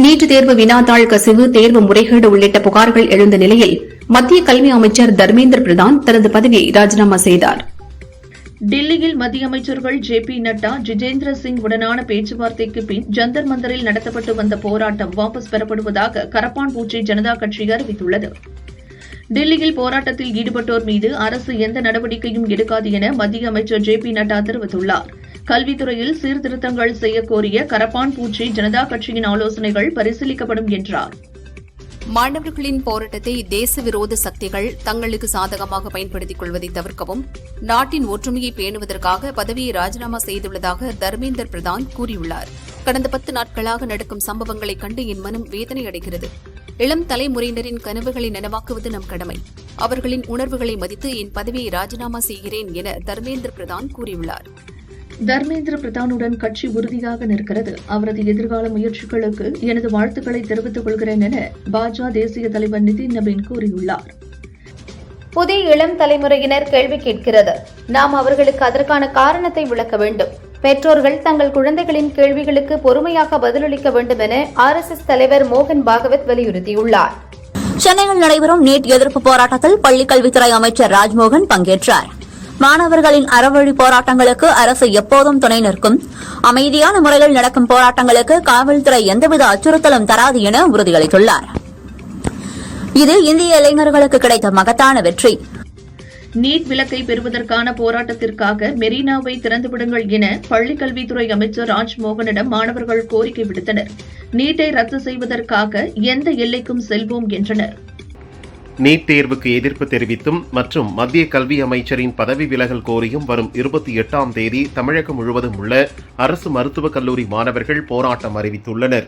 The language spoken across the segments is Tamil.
நீட் தேர்வு வினாத்தாள் கசிவு தேர்வு முறைகேடு உள்ளிட்ட புகார்கள் எழுந்த நிலையில் மத்திய கல்வி அமைச்சர் தர்மேந்திர பிரதான் தனது பதவியை ராஜினாமா செய்தார். டில்லியில் மத்திய அமைச்சர்கள் ஜே.பி. நட்டா, ஜிதேந்திர சிங் உடனான பேச்சுவார்த்தைக்கு பின் ஜந்தர் மந்தரில் நடத்தப்பட்டு வந்த போராட்டம் வாபஸ் பெறப்படுவதாக கரப்பான்பூச்சி ஜனதா கட்சி அறிவித்துள்ளது. டில்லியில் போராட்டத்தில் ஈடுபட்டோர் மீது அரசு எந்த நடவடிக்கையும் எடுக்காது என மத்திய அமைச்சர் ஜே.பி. நட்டா தெரிவித்துள்ளார். கல்வித்துறையில் சீர்திருத்தங்கள் செய்யக்கோரிய கரப்பான்பூச்சி ஜனதா கட்சியின் ஆலோசனைகள் பரிசீலிக்கப்படும் என்றார். மாணவர்களின் போராட்டத்தை தேச விரோத சக்திகள் தங்களுக்கு சாதகமாக பயன்படுத்திக் கொள்வதை தவிர்க்கவும் நாட்டின் ஒற்றுமையை பேணுவதற்காக பதவியை ராஜினாமா செய்துள்ளதாக தர்மேந்திர பிரதான் கூறியுள்ளார். கடந்த 10 நாட்களாக நடக்கும் சம்பவங்களைக் கண்டு என் மனம் வேதனையடைகிறது. இளம் தலைமுறையினரின் கனவுகளை நனவாக்குவது நம் கடமை. அவர்களின் உணர்வுகளை மதித்து என் பதவியை ராஜினாமா செய்கிறேன் என தர்மேந்திர பிரதான் கூறியுள்ளார். தர்மேந்திர பிரதானுடன் கட்சி உறுதியாக நிற்கிறது. அவரது எதிர்கால முயற்சிகளுக்கு எனது வாழ்த்துக்களை தெரிவித்துக் கொள்கிறேன் என பாஜக தேசிய தலைவர் நிதின் நபீன் கூறியுள்ளார். புதிய இளம் தலைமுறையினர் கேள்வி கேட்கிறது. நாம் அவர்களுக்கு அதற்கான காரணத்தை விளக்க வேண்டும். பெற்றோர்கள் தங்கள் குழந்தைகளின் கேள்விகளுக்கு பொறுமையாக பதிலளிக்க வேண்டும் என RSS தலைவர் மோகன் பாகவத் வலியுறுத்தியுள்ளார். சென்னையில் நடைபெறும் நீட் எதிர்ப்பு போராட்டத்தில் பள்ளிக்கல்வித்துறை அமைச்சர் ராஜ்மோகன் பங்கேற்றார். மாணவர்களின் அறவழி போராட்டங்களுக்கு அரசு எப்போதும் துணை நிற்கும். அமைதியான முறையில் நடக்கும் போராட்டங்களுக்கு காவல்துறை எந்தவித அச்சுறுத்தலும் தராது என உறுதியளித்துள்ளார். இது இந்திய இளைஞர்களுக்கு கிடைத்த மகத்தான வெற்றி. நீட் விலக்கை பெறுவதற்கான போராட்டத்திற்காக மெரினாவை திறந்துவிடுங்கள் என பள்ளிக்கல்வித்துறை அமைச்சர் ராஜ்மோகனிடம் மாணவர்கள் கோரிக்கை விடுத்தனர். நீட்டை ரத்து செய்வதற்காக எந்த எல்லைக்கும் செல்வோம் என்றனர். நீட் தேர்வுக்கு எதிர்ப்பு தெரிவித்தும் மற்றும் மத்திய கல்வி அமைச்சரின் பதவி விலகல் கோரியும் வரும் 28ஆம் தேதி தமிழகம் முழுவதும் உள்ள அரசு மருத்துவக் கல்லூரி மாணவர்கள் போராட்டம் அறிவித்துள்ளனர்.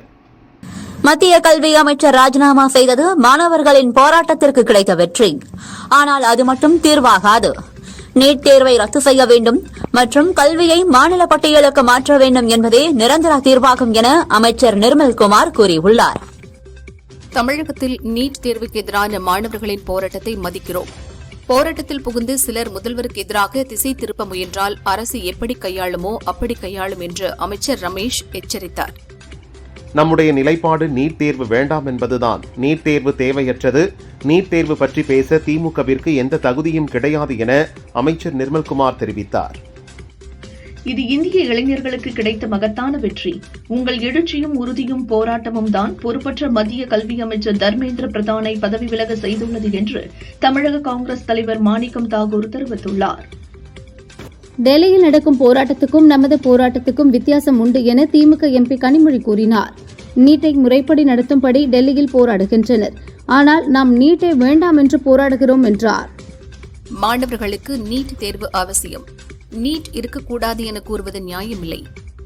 மத்திய கல்வி அமைச்சர் ராஜினாமா செய்தது மாணவர்களின் போராட்டத்திற்கு கிடைத்த வெற்றி. ஆனால் அது மட்டும் தீர்வாகாது. நீட் தேர்வை ரத்து செய்ய வேண்டும் மற்றும் கல்வியை மாநில பட்டியலுக்கு மாற்ற வேண்டும் என்பதே நிரந்தர தீர்வாகும் என அமைச்சர் நிர்மல்குமார் கூறியுள்ளார். தமிழகத்தில் நீட் தேர்வுக்கு எதிரான மாணவர்களின் போராட்டத்தை மதிக்கிறோம். போராட்டத்தில் புகுந்து சிலர் முதல்வருக்கு எதிராக திசை திருப்ப முயன்றால் அரசு எப்படி கையாளுமோ அப்படி கையாளும் என்று அமைச்சர் ரமேஷ் எச்சரித்தார். நம்முடைய நிலைப்பாடு நீட் தேர்வு வேண்டாம் என்பதுதான். நீட் தேர்வு தேவையற்றது. நீட் தேர்வு பற்றி பேச திமுகவிற்கு எந்த தகுதியும் கிடையாது என அமைச்சர் நிர்மல்குமார் தெரிவித்தார். இது இந்திய இளைஞர்களுக்கு கிடைத்த மகத்தான வெற்றி. உங்கள் எழுச்சியும் உறுதியும் போராட்டமும் தான் பொறுப்பற்ற மத்திய கல்வி அமைச்சர் தர்மேந்திர பிரதானை பதவி விலக செய்துள்ளது என்று தமிழக காங்கிரஸ் தலைவர் மாணிக்கம் தாகூர் தெரிவித்துள்ளார். டெல்லியில் நடக்கும் போராட்டத்துக்கும் நமது போராட்டத்துக்கும் வித்தியாசம் உண்டு என திமுக MP கனிமொழி கூறினார். நீட்டை முறைப்படி நடத்தும்படி டெல்லியில் போராடுகின்றனர். ஆனால் நாம் நீட்டை வேண்டாம் என்று போராடுகிறோம் என்றார். மாணவர்களுக்கு நீட் தேர்வு அவசியம். நீட் இருக்கக்கூடாது என கூறுவது நியாயமில்லை.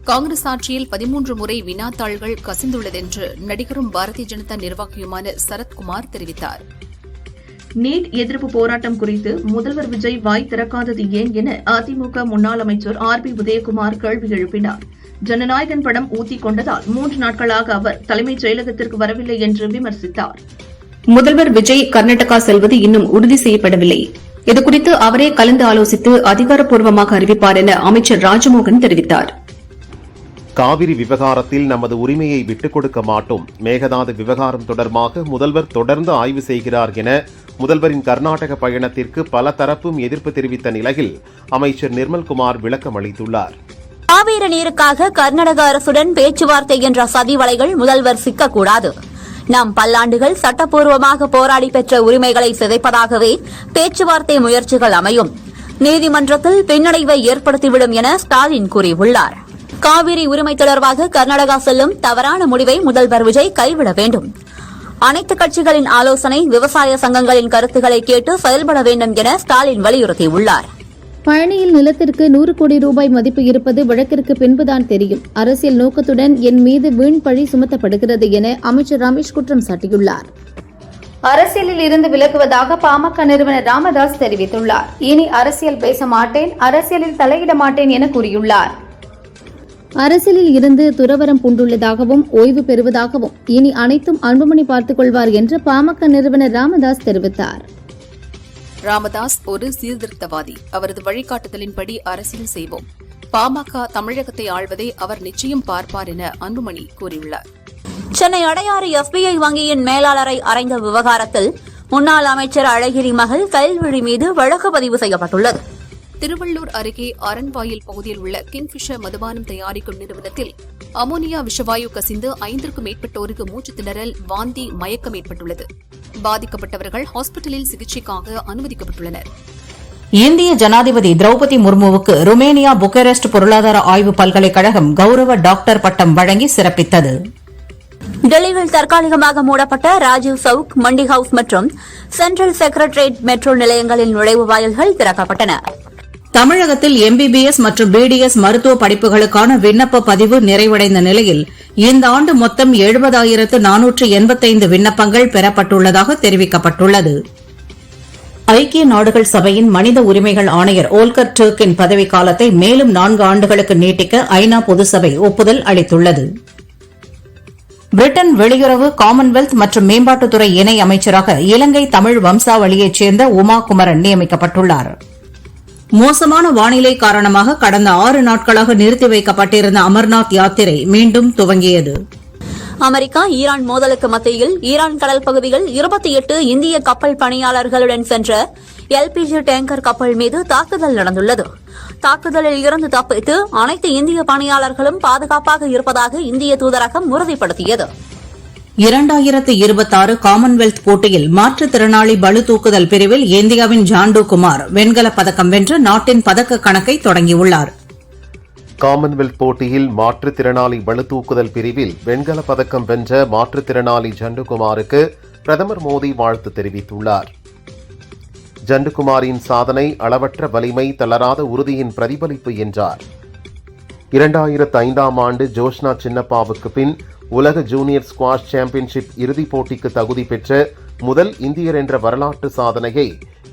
காங்கிரஸ் ஆட்சியில் 13 முறை வினாத்தாள்கள் கசிந்துள்ளதென்று நடிகரும் பாரதிய ஜனதா நிர்வாகியுமான சரத்குமார் தெரிவித்தார். நீட் எதிர்ப்பு போராட்டம் குறித்து முதல்வர் விஜய் வாய் திறக்காதது ஏன் என அதிமுக முன்னாள் அமைச்சர் RB உதயகுமார் கேள்வி எழுப்பினார். ஜனநாயகன் படம் ஊத்திக் கொண்டதால் 3 நாட்களாக அவர் தலைமைச் செயலகத்திற்கு வரவில்லை என்று விமர்சித்தார். முதல்வர் விஜய் கர்நாடகா செல்வது இன்னும் உறுதி செய்யப்படவில்லை. இதுகுறித்து அவரே கலந்து ஆலோசித்து அதிகாரப்பூர்வமாக அறிவிப்பார் என அமைச்சர் ராஜ்மோகன் தெரிவித்தார். காவிரி விவகாரத்தில் நமது உரிமையை விட்டுக் கொடுக்க மாட்டோம். மேகதாது விவகாரம் தொடர்பாக முதல்வர் தொடர்ந்து ஆய்வு செய்கிறார் என முதல்வரின் கர்நாடக பயணத்திற்கு பல தரப்பும் எதிர்ப்பு தெரிவித்த நிலையில் அமைச்சர் நிர்மல்குமார் விளக்கம் அளித்துள்ளார். காவிரி நீருக்காக கர்நாடக அரசுடன் பேச்சுவார்த்தை என்ற சதிவலைகள் முதல்வர் சிக்கக்கூடாது. நாம் பல்லாண்டுகள் சட்டப்பூர்வமாக போராடி பெற்ற உரிமைகளை சிதைப்பதாகவே பேச்சுவார்த்தை முயற்சிகள் அமையும். நீதிமன்றத்தில் பின்னடைவை ஏற்படுத்திவிடும் என ஸ்டாலின் கூறியுள்ளார். காவிரி உரிமை தொடர்பாக கர்நாடகா செல்லும் தவறான முடிவை முதல்வர் விஜய் கைவிட வேண்டும். அனைத்து கட்சிகளின் ஆலோசனை, விவசாய சங்கங்களின் கருத்துக்களை கேட்டு செயல்பட வேண்டும் என ஸ்டாலின் வலியுறுத்தியுள்ளார். பழனியில் நிலத்திற்கு 100 கோடி ரூபாய் மதிப்பு இருப்பது வழக்கிற்கு பின்புதான் தெரியும். அரசியல் நோக்கத்துடன் என் மீது வீண் பழி சுமத்தப்படுகிறது என அமைச்சர் ரமேஷ் குற்றம் சாட்டியுள்ளார். அரசியலில் இருந்து விலகுவதாக பாமக நிறுவனர் ராமதாஸ் தெரிவித்துள்ளார். இனி அரசியல் பேச மாட்டேன், அரசியலில் தலையிட மாட்டேன் என கூறியுள்ளார். அரசியலில் இருந்து துறவரம் பூண்டுள்ளதாகவும் ஓய்வு பெறுவதாகவும் இனி அனைத்தும் அன்புமணி பார்த்துக் கொள்வார் என்று பாமக நிறுவனர் ராமதாஸ் தெரிவித்தார். ராமதாஸ் ஒரு சீர்திருத்தவாதி. அவரது வழிகாட்டுதலின்படி அரசியல் செய்வோம். பாமக தமிழகத்தை ஆள்வதை அவர் நிச்சயம் பார்ப்பார் என அன்புமணி கூறியுள்ளார். சென்னை அடையாறு எஸ்பிஐ வங்கியின் மேலாளரை அறைந்த விவகாரத்தில் முன்னாள் அமைச்சர் அழகிரி மகள் கல்விழி மீது வழக்கு பதிவு செய்யப்பட்டுள்ளது. திருவள்ளூர் அருகே அரண்வாயில் பகுதியில் உள்ள கிங்ஃபிஷர் மதுபானம் தயாரிக்கும் நிறுவனத்தில் அமோனியா விஷவாயு கசிந்து 5க்கும் மேற்பட்டோருக்கு மூச்சு திணறல், வாந்தி, மயக்கம் ஏற்பட்டுள்ளது. பாதிக்கப்பட்டவர்கள் ஹாஸ்பிட்டலில் சிகிச்சைக்காக அனுமதிக்கப்பட்டுள்ளனர். இந்திய ஜனாதிபதி திரௌபதி முர்முவுக்கு ருமேனியா புக்காரெஸ்ட் பொருளாதார ஆய்வு பல்கலைக்கழகம் கௌரவ டாக்டர் பட்டம் வழங்கி சிறப்பித்தது. டெல்லியில் தற்காலிகமாக மூடப்பட்ட ராஜீவ் சவுக், மண்டி ஹவுஸ் மற்றும் சென்ட்ரல் செக்ரட்டரியேட் மெட்ரோ நிலையங்களின் நுழைவு வாயில்கள் திறக்கப்பட்டன. தமிழகத்தில் எம்பிபிஎஸ் மற்றும் பிடிஎஸ் மருத்துவ படிப்புகளுக்கான விண்ணப்ப பதிவு நிறைவடைந்த நிலையில் இந்த ஆண்டு மொத்தம் 70,485 விண்ணப்பங்கள் பெறப்பட்டுள்ளதாக தெரிவிக்கப்பட்டுள்ளது. ஐக்கிய நாடுகள் சபையின் மனித உரிமைகள் ஆணையர் ஓல்கர் டர்க்கின் பதவிக்காலத்தை மேலும் 4 ஆண்டுகளுக்கு நீட்டிக்க ஐநா பொதுசபை ஒப்புதல் அளித்துள்ளது. பிரிட்டன் வெளியுறவு, காமன்வெல்த் மற்றும் மேம்பாட்டுத்துறை இணை அமைச்சராக இலங்கை தமிழ் வம்சாவளியைச் சேர்ந்த உமா குமரன் நியமிக்கப்பட்டுள்ளார். மோசமான வானிலை காரணமாக கடந்த 6 நாட்களாக நிறுத்தி வைக்கப்பட்டிருந்த அமர்நாத் யாத்திரை மீண்டும் துவங்கியது. அமெரிக்கா ஈரான் மோதலுக்கு மத்தியில் ஈரான் கடல் பகுதியில் 28 இந்திய கப்பல் பணியாளர்களுடன் சென்ற எல்பிஜி டேங்கர் கப்பல் மீது தாக்குதல் நடந்துள்ளது. தாக்குதலில் இருந்து தப்பித்து அனைத்து இந்திய பணியாளர்களும் பாதுகாப்பாக இருப்பதாக இந்திய தூதரகம் உறுதிப்படுத்தியது. 2026 காமன்வெல்த் போட்டியில் மாற்றுத்திறனாளி பளு தூக்குதல் பிரிவில் இந்தியாவின் ஜாண்டு குமார் வெண்கலப் பதக்கம் வென்று நாட்டின் பதக்க கணக்கை தொடங்கியுள்ளார். காமன்வெல்த் போட்டியில் மாற்றுத்திறனாளி பளுதூக்குதல் பிரிவில் வெண்கலப் பதக்கம் வென்ற மாற்றுத்திறனாளி ஜண்டுகுமாருக்கு பிரதமர் மோடி வாழ்த்து தெரிவித்துள்ளார். ஜண்டுகுமாரின் சாதனை அளவற்ற வலிமை, தளராத உறுதியின் பிரதிபலிப்பு என்றார். 2005ஆம் ஆண்டு ஜோஷ்னா சின்னப்பாவுக்கு பின் உலக ஜூனியர் ஸ்குவாஷ் சாம்பியன்ஷிப் இறுதிப் போட்டிக்கு தகுதி பெற்ற முதல் இந்தியர் என்ற வரலாற்று சாதனையை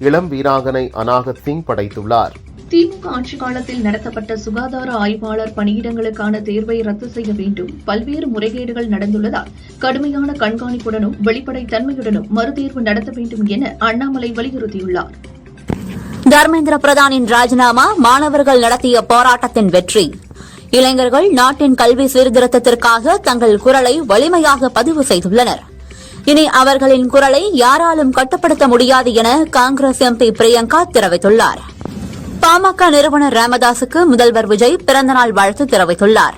இளம் வீராங்கனை அனாகத் சிங் படைத்துள்ளார். திமுக ஆட்சி காலத்தில் நடத்தப்பட்ட சுகாதார ஆய்வாளர் பணியிடங்களுக்கான தேர்வை ரத்து செய்ய வேண்டும். பல்வேறு முறைகேடுகள் நடந்துள்ளதால் கடுமையான கண்காணிப்புடனும் வெளிப்படைத்தன்மையுடனும் மறுதேர்வு நடத்த வேண்டும் என அண்ணாமலை வலியுறுத்தியுள்ளார். தர்மேந்திர பிரதானின் ராஜினாமா மாணவர்கள் நடத்திய போராட்டத்தின் வெற்றி. இளைஞர்கள் நாட்டின் கல்வி சீர்திருத்தத்திற்காக தங்கள் குரலை வலிமையாக பதிவு செய்துள்ளனர். இனி அவர்களின் குரலை யாராலும் கட்டுப்படுத்த முடியாது என காங்கிரஸ் எம்பி பிரியங்கா தெரிவித்துள்ளார். பாமக நிறுவனர் ராமதாசுக்கு முதல்வர் விஜய் பிறந்தநாள் வாழ்த்து தெரிவித்துள்ளார்.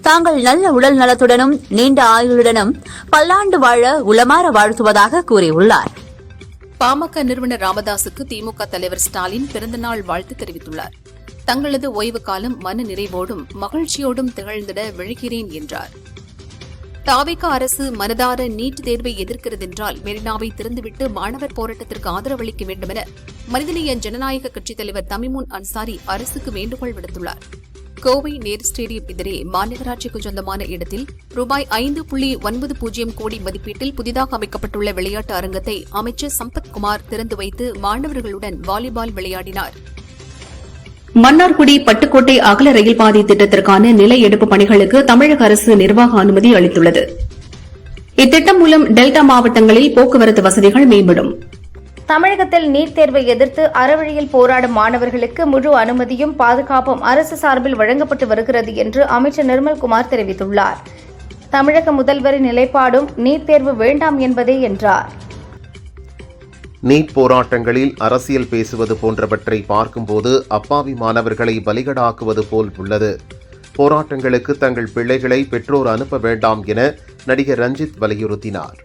தாங்கள் நல்ல உடல் நலத்துடனும் நீண்ட ஆயுளுடனும் பல்லாண்டு வாழ உளமாற வாழ்த்துவதாக கூறியுள்ளார். பாமக நிறுவனர் ராமதாசுக்கு திமுக தலைவர் ஸ்டாலின் பிறந்தநாள் வாழ்த்து தெரிவித்துள்ளார். தங்களது ஓய்வு காலம் மன நிறைவோடும் மகிழ்ச்சியோடும் திகழ்ந்திட விழுகிறேன் என்றார். தாவேக அரசு மனதார நீட் தேர்வை எதிர்க்கிறதென்றால் மெரினாவை திறந்துவிட்டு மாணவர் போராட்டத்திற்கு ஆதரவளிக்க வேண்டுமென மனிதநேய ஜனநாயக கட்சித் தலைவர் தமிமுன் அன்சாரி அரசுக்கு வேண்டுகோள் விடுத்துள்ளார். கோவை நேரு ஸ்டேடியம் எதிரே மாநகராட்சிக்கு சொந்தமான இடத்தில் ரூபாய் 5.90 கோடி மதிப்பீட்டில் புதிதாக அமைக்கப்பட்டுள்ள விளையாட்டு அரங்கத்தை அமைச்சர் சம்பத்குமார் திறந்து வைத்து மாணவர்களுடன் வாலிபால் விளையாடினார். மன்னார்குடி பட்டுக்கோட்டை அகல ரயில் பாதை திட்டத்திற்கான நில எடுப்பு பணிகளுக்கு தமிழக அரசு நிர்வாக அனுமதி அளித்துள்ளது. இத்திட்டம் மூலம் டெல்டா மாவட்டங்களில் போக்குவரத்து வசதிகள் மேம்படும். தமிழகத்தில் நீட் தேர்வை எதிர்த்து அறவழியில் போராடும் மாணவர்களுக்கு முழு அனுமதியும் பாதுகாப்பும் அரசு சார்பில் வழங்கப்பட்டு வருகிறது என்று அமைச்சர் நிர்மல்குமார் தெரிவித்துள்ளார். தமிழக முதல்வரின் நிலைப்பாடும் நீட் தேர்வு வேண்டாம் என்பதே என்றார். நீட் போராட்டங்களில் அரசியல் பேசுவது போன்றவற்றை பார்க்கும்போது அப்பாவி மாணவர்களை பலிகடாக்குவது போல் உள்ளது. போராட்டங்களுக்கு தங்கள் பிள்ளைகளை பெற்றோர் அனுப்ப வேண்டாம் என நடிகர் ரஞ்சித் வலியுறுத்தினார்.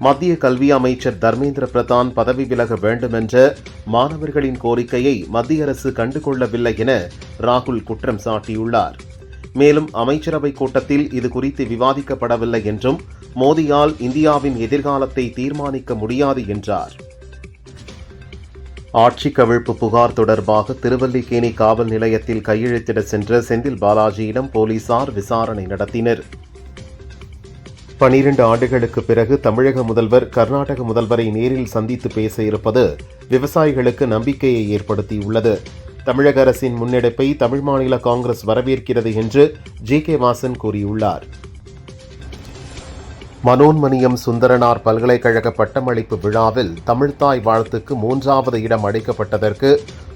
மத்திய கல்வி அமைச்சர் தர்மேந்திர பிரதான் பதவி விலக வேண்டுமென்ற மாணவர்களின் கோரிக்கையை மத்திய அரசு கண்டுகொள்ளவில்லை என ராகுல் குற்றம் சாட்டியுள்ளார். மேலும் அமைச்சரவை கூட்டத்தில் இது குறித்து விவாதிக்கப்படவில்லை என்றும் மோடியால் இந்தியாவின் எதிர்காலத்தை தீர்மானிக்க முடியாது என்றார். ஆட்சி கவிழ்ப்பு புகார் தொடர்பாக திருவல்லிக்கேணி காவல் நிலையத்தில் கையெழுத்திட சென்ற செந்தில் பாலாஜியிடம் போலீசார் விசாரணை நடத்தினர். 12 ஆண்டுகளுக்கு பிறகு தமிழக முதல்வர் கர்நாடக முதல்வரை நேரில் சந்தித்து பேச இருப்பது விவசாயிகளுக்கு நம்பிக்கையை ஏற்படுத்தியுள்ளது. தமிழக அரசின் முன்னெடுப்பை தமிழ் மாநில காங்கிரஸ் வரவேற்கிறது என்று ஜி.கே. வாசன் கூறியுள்ளார். மனோன்மணியம் சுந்தரனார் பல்கலைக்கழக பட்டமளிப்பு விழாவில் தமிழ்த்தாய் வாழ்த்துக்கு 3வது இடம் அளிக்கப்பட்டதற்கு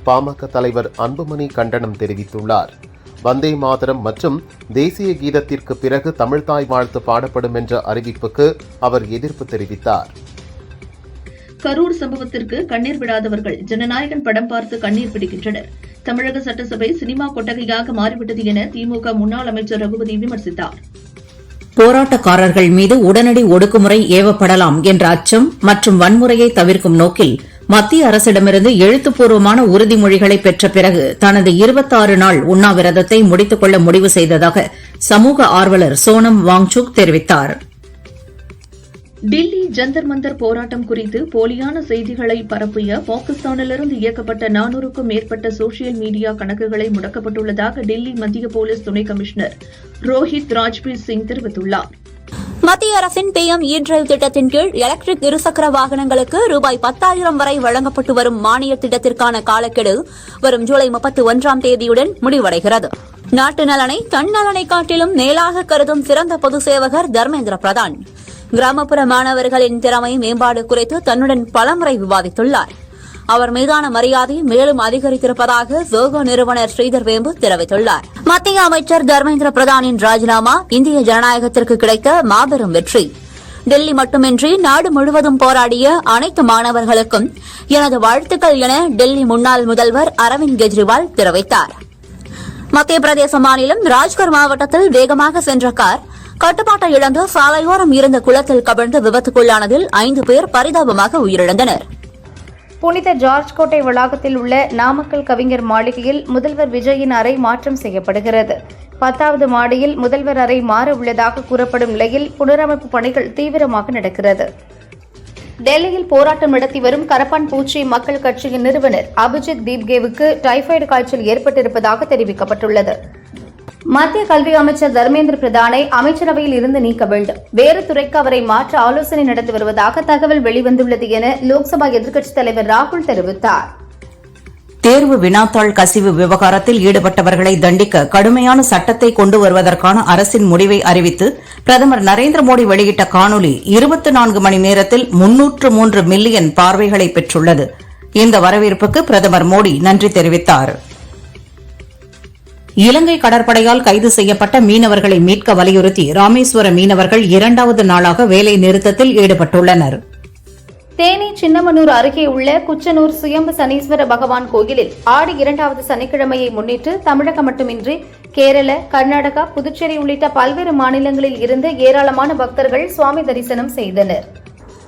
பாமக தலைவர் அன்புமணி கண்டனம் தெரிவித்துள்ளார். வந்தே மாதரம் மற்றும் தேசிய கீதத்திற்கு பிறகு தமிழ்தாய் வாழ்த்து பாடப்படும் என்ற அறிவிப்புக்கு அவர் எதிர்ப்பு தெரிவித்தார். கரூர் சம்பவத்திற்கு கண்ணீர் விடாதவர்கள் ஜனநாயகன் படம் பார்த்து கண்ணீர் பிடிக்கின்றனர். தமிழக சட்டசபை சினிமா கொட்டகையாக மாறிவிட்டது என திமுக முன்னாள் அமைச்சர் ரகுபதி விமர்சித்தார். போராட்டக்காரர்கள் மீது உடனடி ஒடுக்குமுறை ஏவப்படலாம் என்ற அச்சம் மற்றும் வன்முறையை தவிர்க்கும் நோக்கில் மத்திய அரசிடமிருந்து எழுத்துப்பூர்வமான உறுதிமொழிகளை பெற்ற பிறகு தனது 26 நாள் உண்ணாவிரதத்தை முடித்துக் கொள்ள முடிவு செய்ததாக சமூக ஆர்வலர் சோனம் வாங்சுக் தெரிவித்தார். டில்லி ஜந்தர் மந்தர் போராட்டம் குறித்து போலியான செய்திகளை பரப்பிய பாகிஸ்தானிலிருந்து இயக்கப்பட்ட 400க்கும் மேற்பட்ட சோசியல் மீடியா கணக்குகளை முடக்கப்பட்டுள்ளதாக டில்லி மத்திய போலீஸ் துணை கமிஷனர் ரோஹித் ராஜ்பீர் சிங் தெரிவித்துள்ளார். மத்திய அரசின் PM E-டிரைவ் திட்டத்தின் கீழ் எலக்ட்ரிக் இருசக்கர வாகனங்களுக்கு ரூபாய் 10,000 வரை வழங்கப்பட்டு வரும் மானிய திட்டத்திற்கான காலக்கெடு வரும் ஜூலை 31ஆம் தேதியுடன் முடிவடைகிறது. நாட்டு நலனை தன் நலனை காட்டிலும் மேலாக கருதும் சிறந்த பொது சேவகர் தர்மேந்திர பிரதான் கிராமப்புற மாணவர்களின் திறமை மேம்பாடு குறித்து தன்னுடன் பலமுறை விவாதித்துள்ளார். அவர் மீதான மரியாதை மேலும் அதிகரித்திருப்பதாக ஜோகோ நிறுவனர் ஸ்ரீதர் வேம்பு தெரிவித்துள்ளார். மத்திய அமைச்சர் தர்மேந்திர பிரதானின் ராஜினாமா இந்திய ஜனநாயகத்திற்கு கிடைத்த மாபெரும் வெற்றி. டெல்லி மட்டுமின்றி நாடு முழுவதும் போராடிய அனைத்து மாணவர்களுக்கும் எனது வாழ்த்துக்கள் என டெல்லி முன்னாள் முதல்வர் அரவிந்த் கெஜ்ரிவால் தெரிவித்தார். மத்திய பிரதேச மாநிலம் ராஜ்கர் மாவட்டத்தில் வேகமாக சென்ற கார் கட்டுப்பாட்டை இழந்து சாலையோரம் இருந்த குளத்தில் கவிழ்ந்து விபத்துக்குள்ளானதில் 5 பேர் பரிதாபமாக உயிரிழந்தனர். புனித ஜார்ஜ் கோட்டை வளாகத்தில் உள்ள நாமக்கல் கவிஞர் மாளிகையில் முதல்வர் விஜயின் அறை மாற்றம் செய்யப்படுகிறது. 10வது மாடியில் முதல்வர் அறை மாற உள்ளதாக கூறப்படும் நிலையில் புனரமைப்பு பணிகள் தீவிரமாக நடக்கிறது. டெல்லியில் போராட்டம் நடத்தி வரும் கரப்பான் பூச்சி மக்கள் கட்சியின் நிறுவனர் அபிஜித் தீப்கேவுக்கு டைபாய்டு காய்ச்சல் ஏற்பட்டிருப்பதாக தெரிவிக்கப்பட்டுள்ளது. மத்திய கல்வி அமைச்சர் தர்மேந்திர பிரதானை அமைச்சரவையில் இருந்து நீக்க வேண்டும், வேறு துறைக்கு அவரை மாற்ற ஆலோசனை நடத்தி வருவதாக தகவல் வெளிவந்துள்ளது என லோக்சபா எதிர்க்கட்சித் தலைவர் ராகுல் தெரிவித்தார். தேர்வு வினாத்தாள் கசிவு விவகாரத்தில் ஈடுபட்டவர்களை தண்டிக்க கடுமையான சட்டத்தை கொண்டு வருவதற்கான அரசின் முடிவை அறிவித்து பிரதமர் நரேந்திர மோடி வெளியிட்ட காணொலி 24 மணி நேரத்தில் 303 மில்லியன் பார்வைகளை பெற்றுள்ளது. இந்த வரவேற்புக்கு பிரதமர் மோடி நன்றி தெரிவித்தார். இலங்கை கடற்படையால் கைது செய்யப்பட்ட மீனவர்களை மீட்க வலியுறுத்தி ராமேஸ்வர மீனவர்கள் 2வது நாளாக வேலை நிறுத்தத்தில் ஈடுபட்டுள்ளனர். தேனி சின்னமனூர் அருகே உள்ள குச்சனூர் சுயம்பு சனீஸ்வர பகவான் கோயிலில் ஆடி 2வது சனிக்கிழமையை முன்னிட்டு தமிழகம் மட்டுமின்றி கேரள, கர்நாடகா, புதுச்சேரி உள்ளிட்ட பல்வேறு மாநிலங்களில் இருந்து ஏராளமான பக்தர்கள் சுவாமி தரிசனம் செய்தனர்.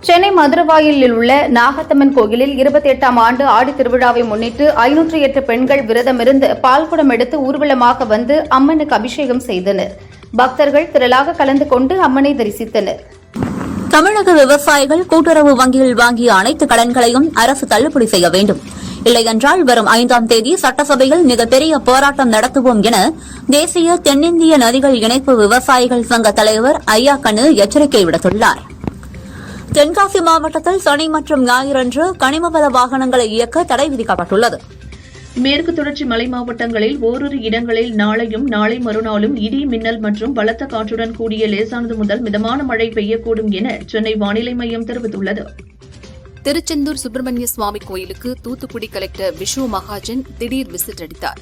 சென்னை மதுரவாயிலில் உள்ள நாகத்தம்மன் கோயிலில் 28ஆம் ஆண்டு ஆடி திருவிழாவை முன்னிட்டு 508 பெண்கள் விரதமிருந்து பால்குடம் எடுத்து ஊர்வலமாக வந்து அம்மனுக்கு அபிஷேகம் செய்தனர். பக்தர்கள் திரளாக கலந்து கொண்டு அம்மனை தரிசித்தனர். தமிழக விவசாயிகள் கூட்டுறவு வங்கியில் வாங்கிய அனைத்து கடன்களையும் அரசு தள்ளுபடி செய்ய வேண்டும், இல்லையென்றால் வரும் 5ஆம் தேதி சட்டசபையில் மிகப்பெரிய போராட்டம் நடத்துவோம் என தேசிய தென்னிந்திய நதிகள் இணைப்பு விவசாயிகள் சங்க தலைவர் ஐயா கண்ணு எச்சரிக்கை விடுத்துள்ளார். தென்காசி மாவட்டத்தில் சனி மற்றும் ஞாயிறன்று கனிமவள வாகனங்களை இயக்க தடை விதிக்கப்பட்டுள்ளது. மேற்கு தொடர்ச்சி மலை மாவட்டங்களில் ஓரிரு இடங்களில் நாளையும் நாளை மறுநாளும் இடி, மின்னல் மற்றும் பலத்த காற்றுடன் கூடிய லேசானது முதல் மிதமான மழை பெய்யக்கூடும் என சென்னை வானிலை மையம் தெரிவித்துள்ளது. திருச்செந்தூர் சுப்பிரமணிய சுவாமி கோயிலுக்கு தூத்துக்குடி கலெக்டர் விஷு மகாஜன் திடீர் விசிட் அடித்தார்.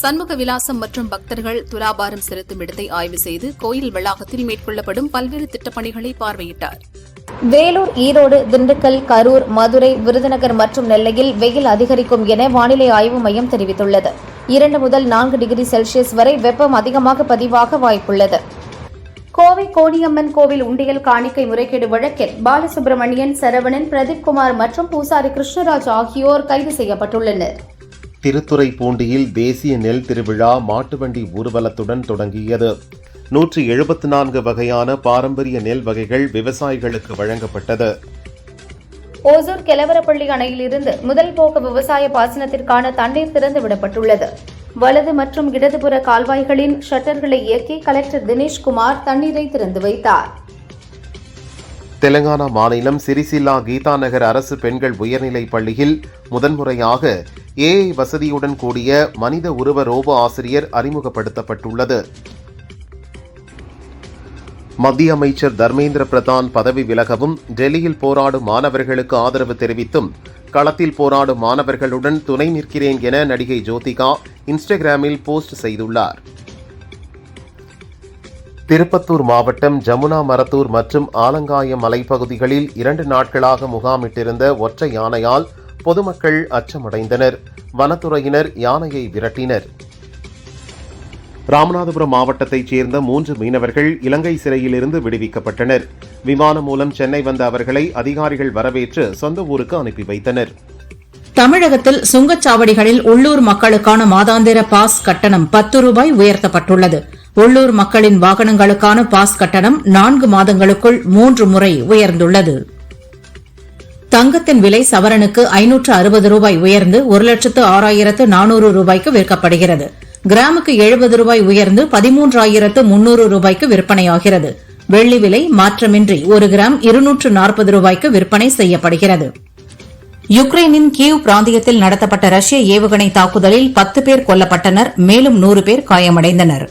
சண்முக விலாசம் மற்றும் பக்தர்கள் துலாபாரம் செலுத்தும் இடத்தை ஆய்வு செய்து கோயில் வளாகத்தில் மேற்கொள்ளப்படும் பல்வேறு திட்டப்பணிகளை பார்வையிட்டார். வேலூர், ஈரோடு, திண்டுக்கல், கரூர், மதுரை, விருதுநகர் மற்றும் நெல்லையில் வெயில் அதிகரிக்கும் என வானிலை ஆய்வு மையம் தெரிவித்துள்ளது. 2 முதல் 4 டிகிரி செல்சியஸ் வரை வெப்பம் அதிகமாக பதிவாக வாய்ப்புள்ளது. கோவை கோணியம்மன் கோவில் உண்டியல் காணிக்கை முறைகேடு வழக்கில் பாலசுப்ரமணியன், சரவணன், பிரதீப்குமார் மற்றும் பூசாரி கிருஷ்ணராஜ் ஆகியோர் கைது செய்யப்பட்டுள்ளனர். திருத்துறைப்பூண்டியில் தேசிய நெல் திருவிழா மாட்டுவண்டி ஊர்வலத்துடன் தொடங்கியது. 174 வகையான பாரம்பரிய நெல் வகைகள் விவசாயிகளுக்கு வழங்கப்பட்டது. ஓசூர் கெலவரப்பள்ளி அணையிலிருந்து முதல் போக விவசாய பாசனத்திற்கான தண்ணீர் திறந்து விடப்பட்டுள்ளது. வலது மற்றும் இடதுபுற கால்வாய்களின் ஷட்டர்களை இயக்கி கலெக்டர் தினேஷ்குமார் தண்ணீரை திறந்து வைத்தார். தெலங்கானா மாநிலம் சிரிசில்லா கீதா நகர் அரசு பெண்கள் உயர்நிலைப் பள்ளியில் முதன்முறையாக AI வசதியுடன் கூடிய மனித உருவ ரோபோ ஆசிரியர் அறிமுகப்படுத்தப்பட்டுள்ளது. மத்திய அமைச்சர் தர்மேந்திர பிரதான் பதவி விலகவும் டெல்லியில் போராடும் மாணவர்களுக்கு ஆதரவு தெரிவித்தும் களத்தில் போராடும் மாணவர்களுடன் துணை நிற்கிறேன் என நடிகை ஜோதிகா இன்ஸ்டாகிராமில் போஸ்ட் செய்துள்ளார். திருப்பத்தூர் மாவட்டம் ஜமுனா மரத்தூர் மற்றும் ஆலங்காயம் மலைப்பகுதிகளில் 2 நாட்களாக முகாமிட்டிருந்த ஒற்றை யானையால் பொதுமக்கள் அச்சமடைந்தனர். வனத்துறையினர் யானையை விரட்டினர். ராமநாதபுரம் மாவட்டத்தைச் சேர்ந்த 3 மீனவர்கள் இலங்கை சிறையிலிருந்து விடுவிக்கப்பட்டனர். விமானம் மூலம் சென்னை வந்த அவர்களை அதிகாரிகள் வரவேற்று சொந்த ஊருக்கு அனுப்பி வைத்தனர். தமிழகத்தில் சுங்கச்சாவடிகளில் உள்ளூர் மக்களுக்கான மாதாந்திர பாஸ் கட்டணம் 10 ரூபாய் உயர்த்தப்பட்டுள்ளது. உள்ளூர் மக்களின் வாகனங்களுக்கான பாஸ் கட்டணம் 4 மாதங்களுக்குள் 3 முறை உயர்ந்துள்ளது. தங்கத்தின் விலை சவரனுக்கு 560 ரூபாய் உயர்ந்து 1,06,400 ரூபாய்க்கு விற்கப்படுகிறது. கிராமுக்கு 70 ரூபாய் உயர்ந்து 13,300 ரூபாய்க்கு விற்பனையாகிறது. வெள்ளி விலை மாற்றமின்றி 1 கிராம் 240 ரூபாய்க்கு விற்பனை செய்யப்படுகிறது. யுக்ரைனின் கீவ் பிராந்தியத்தில் நடத்தப்பட்ட ரஷ்ய ஏவுகணை தாக்குதலில் 10 பேர் கொல்லப்பட்டனர். மேலும் 100 பேர் காயமடைந்தனர்.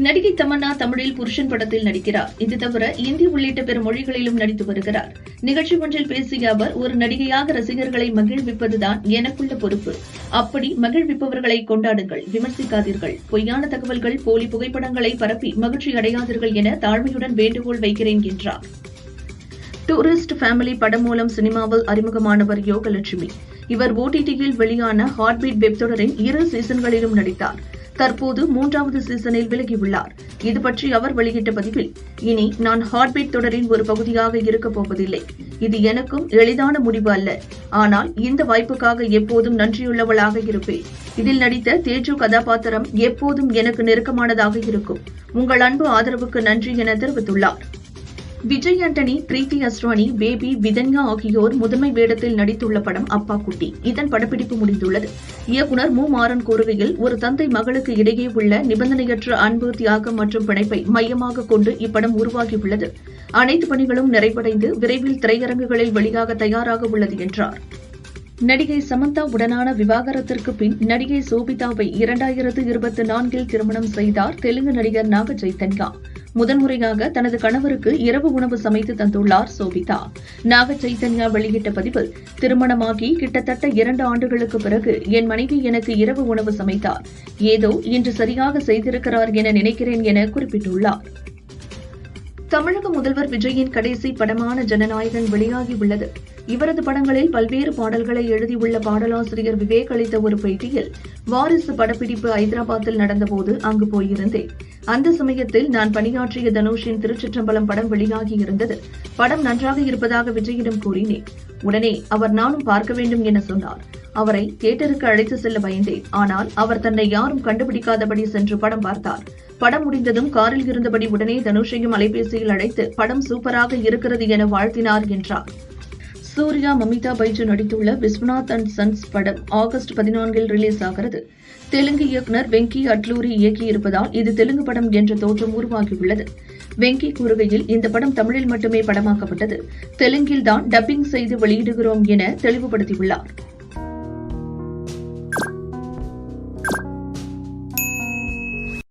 நடிகை தமன்னா தமிழில் புருஷன் படத்தில் நடிக்கிறார். இது தவிர இந்தி உள்ளிட்ட பிற மொழிகளிலும் நடித்து வருகிறார். நிகழ்ச்சி ஒன்றில் பேசிய அவர், ஒரு நடிகையாக ரசிகர்களை மகிழ்விப்பதுதான் எனக்குள்ள பொறுப்பு. அப்படி மகிழ்விப்பவர்களை கொண்டாடுங்கள், விமர்சிக்காதீர்கள். பொய்யான தகவல்கள், போலி புகைப்படங்களை பரப்பி மகிழ்ச்சி அடையாதீர்கள் என தாழ்மையுடன் வேண்டுகோள் வைக்கிறேன் என்றார். டூரிஸ்ட் ஃபேமிலி படம் மூலம் சினிமாவில் அறிமுகமானவர் யோகலட்சுமி. இவர் OTT-யில் வெளியான ஹார்ட்பீட் வெப் தொடரின் 2 சீசன்களிலும் நடித்தார். தற்போது 3வது சீசனில் விலகியுள்ளார். இது பற்றி அவர் வெளியிட்ட பதிவில், இனி நான் ஹார்ட்பீட் தொடரின் ஒரு பகுதியாக இருக்கப் போவதில்லை. இது எனக்கும் எளிதான முடிவு அல்ல. ஆனால் இந்த வாய்ப்புக்காக எப்போதும் நன்றியுள்ளவளாக இருப்பேன். இதில் நடித்த தேஜு கதாபாத்திரம் எப்போதும் எனக்கு நெருக்கமானதாக இருக்கும். உங்கள் அன்பு ஆதரவுக்கு நன்றி என தெரிவித்துள்ளார். விஜய் ஆண்டனி, பிரீத்தி அஸ்ரானி, பேபி, விதன்யா ஆகியோர் முதன்மை வேடத்தில் நடித்துள்ள படம் அப்பா குட்டி. இதன் படப்பிடிப்பு முடிந்துள்ளது. இயக்குநர் மு. மாறன் கூறுகையில், ஒரு தந்தை மகளுக்கு இடையே உள்ள நிபந்தனையற்ற அன்பு, தியாகம் மற்றும் பிணைப்பை மையமாக கொண்டு இப்படம் உருவாகியுள்ளது. அனைத்து பணிகளும் நிறைவடைந்து விரைவில் திரையரங்குகளில் வெளியாக தயாராக உள்ளது என்றார். நடிகை சமந்தா உடனான விவாகரத்திற்கு பின் நடிகை சோபிதாவை 2024 திருமணம் செய்தார் தெலுங்கு நடிகர் நாக சைத்தன்யா. முதன்முறையாக தனது கணவருக்கு இரவு உணவு சமைத்து தந்துள்ளார் சோபிதா. நாக சைத்தன்யா வெளியிட்ட பதிவில், திருமணமாகி கிட்டத்தட்ட 2 ஆண்டுகளுக்கு பிறகு என் மனைவி எனக்கு இரவு உணவு சமைத்தார். ஏதோ இன்று சரியாக செய்திருக்கிறார் என நினைக்கிறேன் என குறிப்பிட்டுள்ளார். தமிழக முதல்வர் விஜயின் கடைசி படமான ஜனநாயகன் வெளியாகியுள்ளது. இவரது படங்களில் பல்வேறு பாடல்களை எழுதியுள்ள பாடலாசிரியர் விவேக் அளித்த ஒரு பேட்டியில், வாரிசு படப்பிடிப்பு ஐதராபாத்தில் நடந்தபோது அங்கு போயிருந்தேன். அந்த சமயத்தில் நான் பணியாற்றிய தனுஷின் திருச்சிற்றம்பலம் படம் வெளியாகியிருந்தது. படம் நன்றாக இருப்பதாக விஜயிடம் கூறினேன். உடனே அவர் நானும் பார்க்க வேண்டும் என சொன்னார். அவரை தியேட்டருக்கு அழைத்து செல்ல பயந்தேன். ஆனால் அவர் தன்னை யாரும் கண்டுபிடிக்காதபடி சென்று படம் பார்த்தார். படம் முடிந்ததும் காரில் இருந்தபடி உடனே தனுஷையும் அலைபேசியில் அழைத்து படம் சூப்பராக இருக்கிறது என வாழ்த்தினார் என்றார். சூர்யா, மமிதா பைஜு நடித்துள்ள விஸ்வநாத் அண்ட் சன்ஸ் படம் ஆகஸ்ட் 14 ரிலீஸ் ஆகிறது. தெலுங்கு இயக்குநர் வெங்கி அட்லூரி இயக்கியிருப்பதால் இது தெலுங்கு படம் என்ற தோற்றம் உருவாகியுள்ளது. வெங்கி கூறுகையில், இந்த படம் தமிழில் மட்டுமே படமாக்கப்பட்டது. தெலுங்கில் தான் டப்பிங் செய்து வெளியிடுகிறோம் என தெளிவுபடுத்தியுள்ளார்.